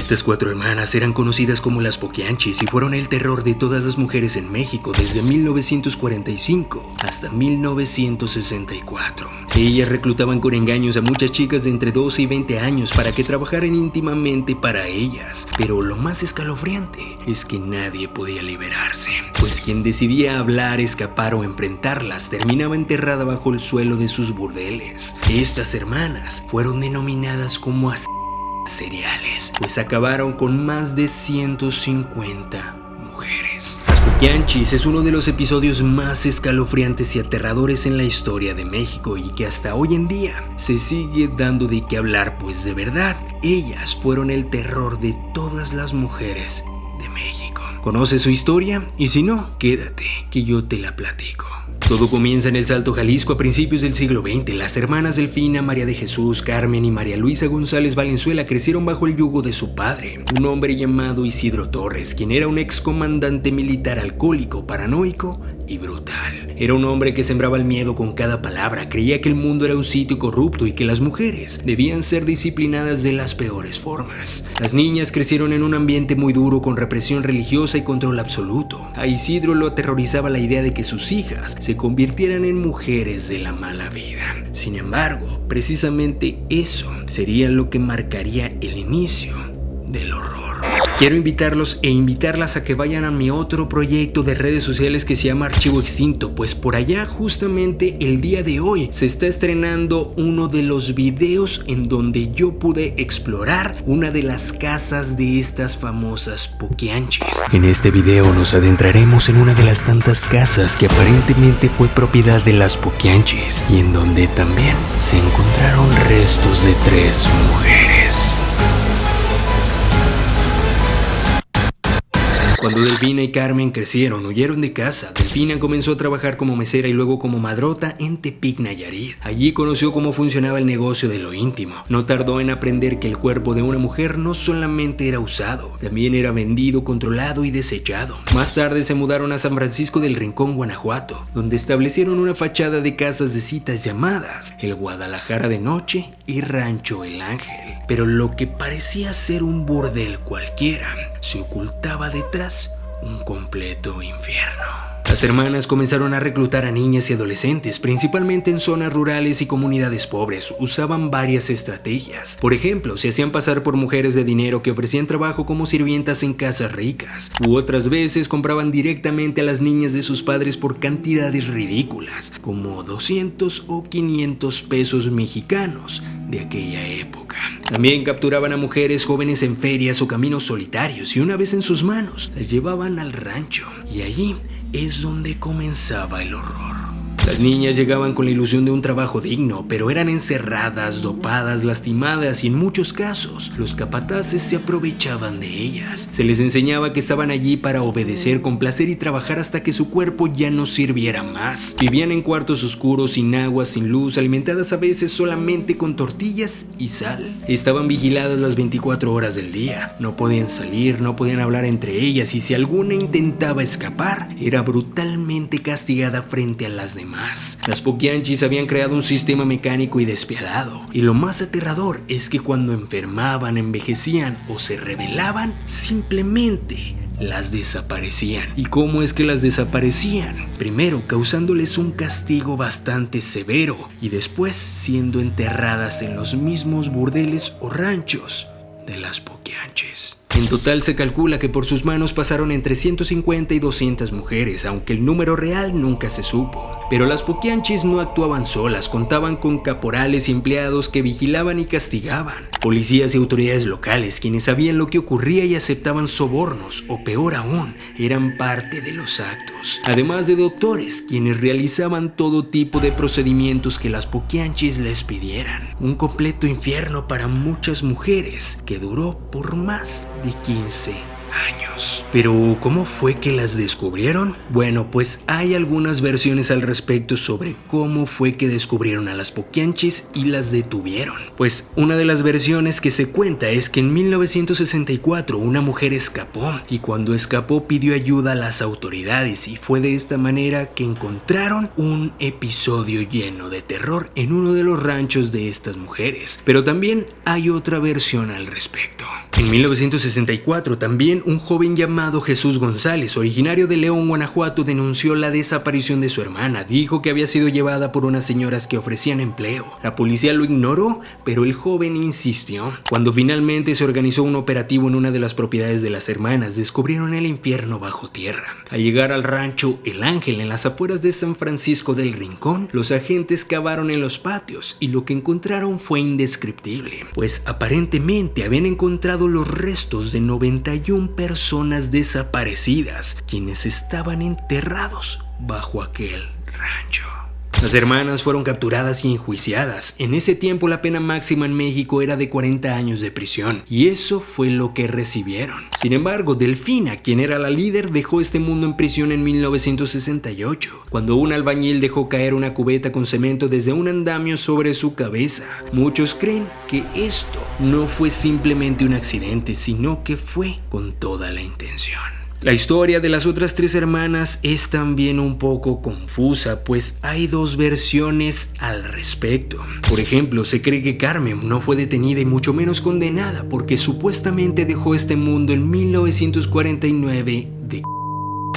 Estas 4 hermanas eran conocidas como las Poquianchis y fueron el terror de todas las mujeres en México desde 1945 hasta 1964. Ellas reclutaban con engaños a muchas chicas de entre 12 y 20 años para que trabajaran íntimamente para ellas, pero lo más escalofriante es que nadie podía liberarse, pues quien decidía hablar, escapar o enfrentarlas terminaba enterrada bajo el suelo de sus burdeles. Estas hermanas fueron denominadas como seriales, pues acabaron con más de 150 mujeres. Las Poquianchis es uno de los episodios más escalofriantes y aterradores en la historia de México y que hasta hoy en día se sigue dando de qué hablar, pues de verdad, ellas fueron el terror de todas las mujeres de México. ¿Conoces su historia? Y si no, quédate, que yo te la platico. Todo comienza en El Salto, Jalisco, a principios del siglo XX. Las hermanas Delfina, María de Jesús, Carmen y María Luisa González Valenzuela crecieron bajo el yugo de su padre, un hombre llamado Isidro Torres, quien era un excomandante militar alcohólico, paranoico y brutal. Era un hombre que sembraba el miedo con cada palabra, creía que el mundo era un sitio corrupto y que las mujeres debían ser disciplinadas de las peores formas. Las niñas crecieron en un ambiente muy duro con represión religiosa y control absoluto. A Isidro lo aterrorizaba la idea de que sus hijas se convirtieran en mujeres de la mala vida. Sin embargo, precisamente eso sería lo que marcaría el inicio del horror. Quiero invitarlos e invitarlas a que vayan a mi otro proyecto de redes sociales que se llama Archivo Extinto, pues por allá justamente el día de hoy se está estrenando uno de los videos en donde yo pude explorar una de las casas de estas famosas Poquianchis. En este video nos adentraremos en una de las tantas casas que aparentemente fue propiedad de las Poquianchis y en donde también se encontraron restos de 3 mujeres. Cuando Delfina y Carmen crecieron, huyeron de casa. Delfina comenzó a trabajar como mesera y luego como madrota en Tepic, Nayarit. Allí conoció cómo funcionaba el negocio de lo íntimo. No tardó en aprender que el cuerpo de una mujer no solamente era usado, también era vendido, controlado y desechado. Más tarde se mudaron a San Francisco del Rincón, Guanajuato, donde establecieron una fachada de casas de citas llamadas el Guadalajara de Noche y Rancho El Ángel. Pero lo que parecía ser un burdel cualquiera se ocultaba detrás un completo infierno. Las hermanas comenzaron a reclutar a niñas y adolescentes, principalmente en zonas rurales y comunidades pobres. Usaban varias estrategias. Por ejemplo, se hacían pasar por mujeres de dinero que ofrecían trabajo como sirvientas en casas ricas. U otras veces compraban directamente a las niñas de sus padres por cantidades ridículas, como 200 o 500 pesos mexicanos de aquella época. También capturaban a mujeres jóvenes en ferias o caminos solitarios y una vez en sus manos las llevaban al rancho. Y allí es donde comenzaba el horror. Las niñas llegaban con la ilusión de un trabajo digno, pero eran encerradas, dopadas, lastimadas y en muchos casos los capataces se aprovechaban de ellas. Se les enseñaba que estaban allí para obedecer, complacer y trabajar hasta que su cuerpo ya no sirviera más. Vivían en cuartos oscuros, sin agua, sin luz, alimentadas a veces solamente con tortillas y sal. Estaban vigiladas las 24 horas del día. No podían salir, no podían hablar entre ellas y si alguna intentaba escapar, era brutalmente castigada frente a las demás. Las Poquianchis habían creado un sistema mecánico y despiadado, y lo más aterrador es que cuando enfermaban, envejecían o se rebelaban, simplemente las desaparecían. ¿Y cómo es que las desaparecían? Primero causándoles un castigo bastante severo y después siendo enterradas en los mismos burdeles o ranchos de las Poquianchis. En total se calcula que por sus manos pasaron entre 150 y 200 mujeres, aunque el número real nunca se supo. Pero las Poquianchis no actuaban solas, contaban con caporales y empleados que vigilaban y castigaban, policías y autoridades locales quienes sabían lo que ocurría y aceptaban sobornos, o peor aún, eran parte de los actos. Además de doctores, quienes realizaban todo tipo de procedimientos que las Poquianchis les pidieran. Un completo infierno para muchas mujeres que duró por más de 15 años. Pero, ¿cómo fue que las descubrieron? Bueno, pues hay algunas versiones al respecto sobre cómo fue que descubrieron a las Poquianchis y las detuvieron. Pues una de las versiones que se cuenta es que en 1964 una mujer escapó y cuando escapó pidió ayuda a las autoridades y fue de esta manera que encontraron un episodio lleno de terror en uno de los ranchos de estas mujeres. Pero también hay otra versión al respecto. En 1964, también un joven llamado Jesús González, originario de León, Guanajuato, denunció la desaparición de su hermana. Dijo que había sido llevada por unas señoras que ofrecían empleo. La policía lo ignoró, pero el joven insistió. Cuando finalmente se organizó un operativo en una de las propiedades de las hermanas, descubrieron el infierno bajo tierra. Al llegar al rancho El Ángel, en las afueras de San Francisco del Rincón, los agentes cavaron en los patios y lo que encontraron fue indescriptible, pues aparentemente habían encontrado los restos de 91 personas desaparecidas, quienes estaban enterrados bajo aquel rancho. Las hermanas fueron capturadas y enjuiciadas. En ese tiempo la pena máxima en México era de 40 años de prisión, y eso fue lo que recibieron. Sin embargo, Delfina, quien era la líder, dejó este mundo en prisión en 1968, cuando un albañil dejó caer una cubeta con cemento desde un andamio sobre su cabeza. Muchos creen que esto no fue simplemente un accidente, sino que fue con toda la intención. La historia de las otras 3 hermanas es también un poco confusa, pues hay 2 versiones al respecto. Por ejemplo, se cree que Carmen no fue detenida y mucho menos condenada porque supuestamente dejó este mundo en 1949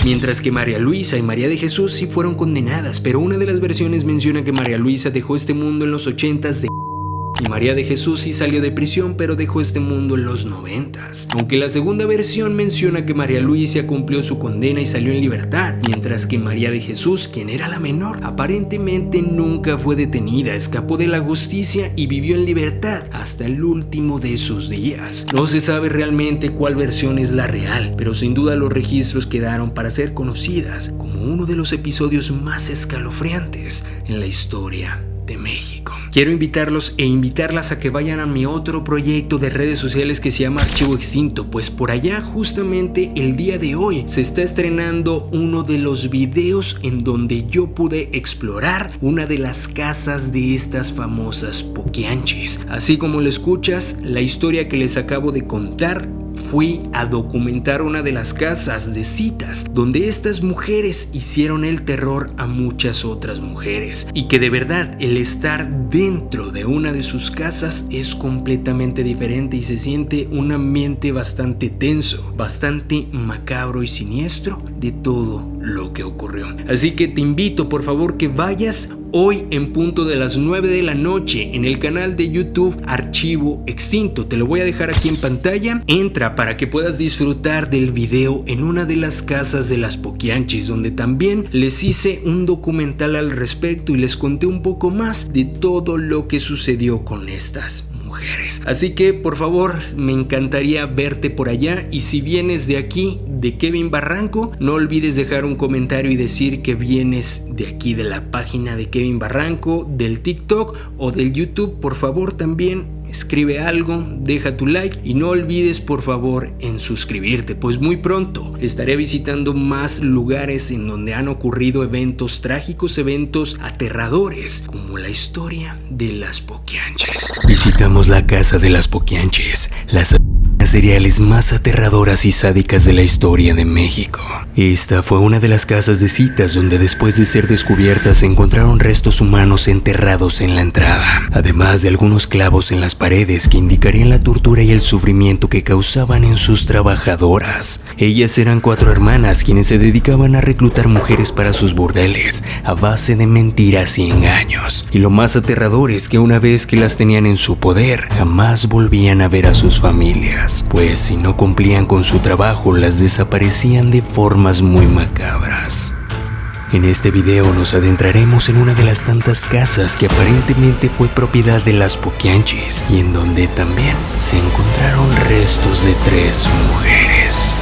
mientras que María Luisa y María de Jesús sí fueron condenadas, pero una de las versiones menciona que María Luisa dejó este mundo en los 80s y María de Jesús sí salió de prisión, pero dejó este mundo en los 90s. Aunque la segunda versión menciona que María Luisa cumplió su condena y salió en libertad, mientras que María de Jesús, quien era la menor, aparentemente nunca fue detenida, escapó de la justicia y vivió en libertad hasta el último de sus días. No se sabe realmente cuál versión es la real, pero sin duda los registros quedaron para ser conocidas como uno de los episodios más escalofriantes en la historia de México. Quiero invitarlos e invitarlas a que vayan a mi otro proyecto de redes sociales que se llama Archivo Extinto, pues por allá justamente el día de hoy se está estrenando uno de los videos en donde yo pude explorar una de las casas de estas famosas poquianchis. Así como lo escuchas, la historia que les acabo de contar, fui a documentar una de las casas de citas donde estas mujeres hicieron el terror a muchas otras mujeres, y que de verdad el estar dentro de una de sus casas es completamente diferente y se siente un ambiente bastante tenso, bastante macabro y siniestro de todo lo que ocurrió. Así que te invito por favor que vayas hoy en punto de las 9 de la noche en el canal de YouTube Archivo Extinto. Te lo voy a dejar aquí en pantalla. Entra para que puedas disfrutar del video en una de las casas de las poquianchis, donde también les hice un documental al respecto y les conté un poco más de todo lo que sucedió con estas mujeres. Así que por favor me encantaría verte por allá, y si vienes de aquí, de Kevin Barranco, no olvides dejar un comentario y decir que vienes de aquí, de la página de Kevin Barranco, del TikTok o del YouTube. Por favor también escribe algo, deja tu like y no olvides por favor en suscribirte, pues muy pronto estaré visitando más lugares en donde han ocurrido eventos trágicos, eventos aterradores, como la historia de las poquianchis. Visitamos la casa de las poquianchis, las seriales más aterradoras y sádicas de la historia de México. Esta fue una de las casas de citas donde después de ser descubiertas se encontraron restos humanos enterrados en la entrada, además de algunos clavos en las paredes que indicarían la tortura y el sufrimiento que causaban en sus trabajadoras. Ellas eran 4 hermanas quienes se dedicaban a reclutar mujeres para sus burdeles a base de mentiras y engaños. Y lo más aterrador es que una vez que las tenían en su poder, jamás volvían a ver a sus familias, pues si no cumplían con su trabajo las desaparecían de formas muy macabras. En este video nos adentraremos en una de las tantas casas que aparentemente fue propiedad de las poquianchis y en donde también se encontraron restos de 3 mujeres.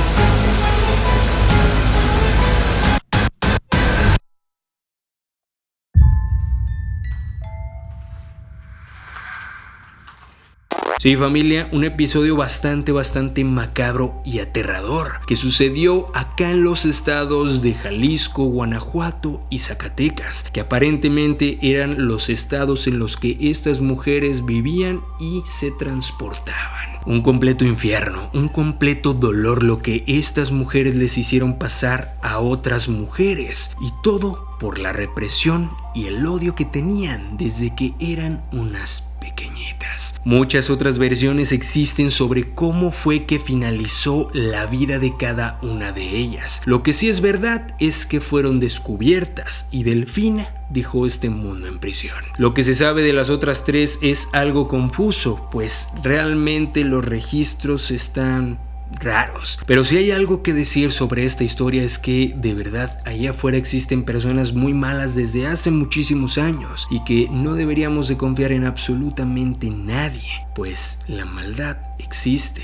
Sí, familia, un episodio bastante macabro y aterrador que sucedió acá en los estados de Jalisco, Guanajuato y Zacatecas, que aparentemente eran los estados en los que estas mujeres vivían y se transportaban. Un completo infierno, un completo dolor lo que estas mujeres les hicieron pasar a otras mujeres, y todo por la represión y el odio que tenían desde que eran unas pequeñitas. Muchas otras versiones existen sobre cómo fue que finalizó la vida de cada una de ellas. Lo que sí es verdad es que fueron descubiertas y Delfina dejó este mundo en prisión. Lo que se sabe de las otras tres es algo confuso, pues realmente los registros están raros. Pero si hay algo que decir sobre esta historia es que de verdad allá afuera existen personas muy malas desde hace muchísimos años y que no deberíamos de confiar en absolutamente nadie, pues la maldad existe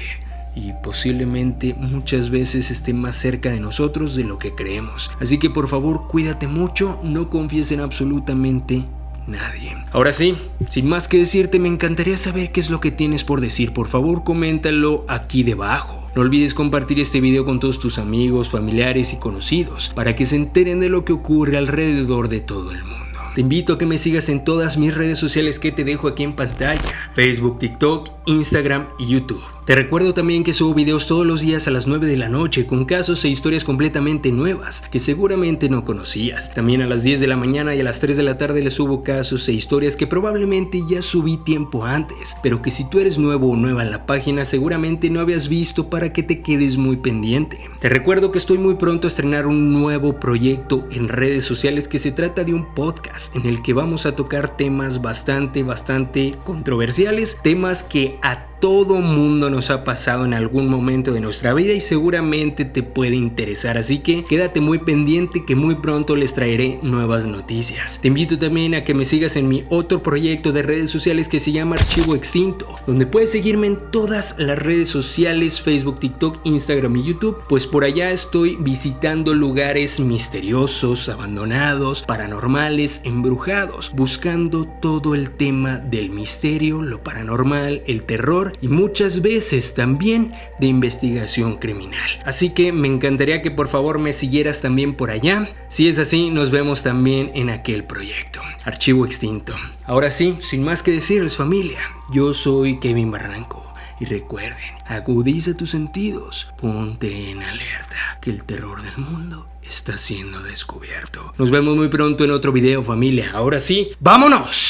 y posiblemente muchas veces esté más cerca de nosotros de lo que creemos. Así que por favor cuídate mucho, no confíes en absolutamente nadie. Ahora sí, sin más que decirte, me encantaría saber qué es lo que tienes por decir. Por favor, coméntalo aquí debajo. No olvides compartir este video con todos tus amigos, familiares y conocidos para que se enteren de lo que ocurre alrededor de todo el mundo. Te invito a que me sigas en todas mis redes sociales que te dejo aquí en pantalla: Facebook, TikTok, Instagram y YouTube. Te recuerdo también que subo videos todos los días a las 9 de la noche con casos e historias completamente nuevas que seguramente no conocías. También a las 10 de la mañana y a las 3 de la tarde les subo casos e historias que probablemente ya subí tiempo antes, pero que si tú eres nuevo o nueva en la página seguramente no habías visto para que te quedes muy pendiente. Te recuerdo que estoy muy pronto a estrenar un nuevo proyecto en redes sociales que se trata de un podcast en el que vamos a tocar temas bastante controversiales, temas que a todo mundo nos ha pasado en algún momento de nuestra vida y seguramente te puede interesar, así que quédate muy pendiente que muy pronto les traeré nuevas noticias. Te invito también a que me sigas en mi otro proyecto de redes sociales que se llama Archivo Extinto, donde puedes seguirme en todas las redes sociales: Facebook, TikTok, Instagram y YouTube, pues por allá estoy visitando lugares misteriosos, abandonados, paranormales, embrujados, buscando todo el tema del misterio, lo paranormal, el terror y muchas veces también de investigación criminal. Así que me encantaría que por favor me siguieras también por allá. Si es así, nos vemos también en aquel proyecto, Archivo Extinto. Ahora sí, sin más que decirles, familia, yo soy Kevin Barranco. Y recuerden, agudiza tus sentidos, ponte en alerta, que el terror del mundo está siendo descubierto. Nos vemos muy pronto en otro video, familia. Ahora sí, ¡vámonos!